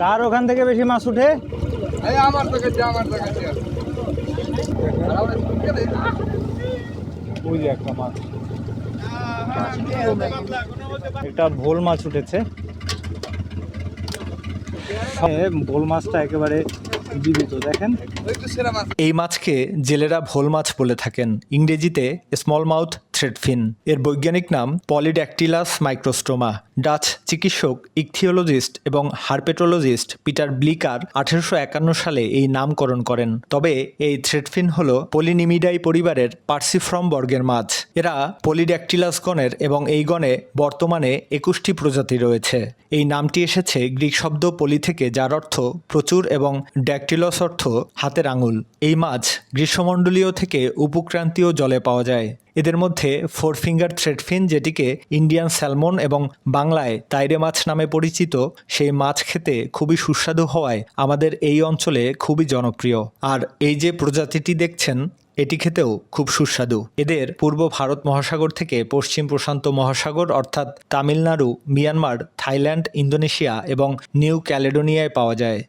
কার ওখান থেকে বেশি মাছ উঠে? ওই যে একটা মাছ, একটা ভোল মাছ উঠেছে। ভোল মাছটা একেবারে জীবিত, দেখেন। এই মাছকে জেলেরা ভোল মাছ বলে থাকেন, ইংরেজিতে স্মল মাউথ থ্রেডফিন। এর বৈজ্ঞানিক নাম পলিড্যাকটিলাস মাইক্রোস্টোমা। ডাচ চিকিৎসক, ইকথিওলজিস্ট এবং হারপেটোলজিস্ট পিটার ব্লিকার 1851 সালে এই নামকরণ করেন। তবে এই থ্রেডফিন হল পলিনিমিডাই পরিবারের পার্সিফ্রম বর্গের মাছ। এরা পলিড্যাকটিলাস গণের এবং এই গণে বর্তমানে 21টি প্রজাতি রয়েছে। এই নামটি এসেছে গ্রিক শব্দ পলি থেকে, যার অর্থ প্রচুর এবং ড্যাকটিলস অর্থ হাতের আঙুল। এই মাছ গ্রীষ্মমণ্ডলীয় থেকে উপক্রান্তীয় জলে পাওয়া যায়। এদের মধ্যে ফোর ফিঙ্গার থ্রেডফিন, যেটিকে ইন্ডিয়ান স্যালমন এবং বাংলায় তাইরে মাছ নামে পরিচিত, সেই মাছ খেতে খুবই সুস্বাদু হওয়ায় আমাদের এই অঞ্চলে খুবই জনপ্রিয়। আর এই যে প্রজাতিটি দেখছেন, এটি খেতেও খুব সুস্বাদু। এদের পূর্ব ভারত মহাসাগর থেকে পশ্চিম প্রশান্ত মহাসাগর অর্থাৎ তামিলনাড়ু, মিয়ানমার, থাইল্যান্ড, ইন্দোনেশিয়া এবং নিউ ক্যালেডোনিয়ায় পাওয়া যায়।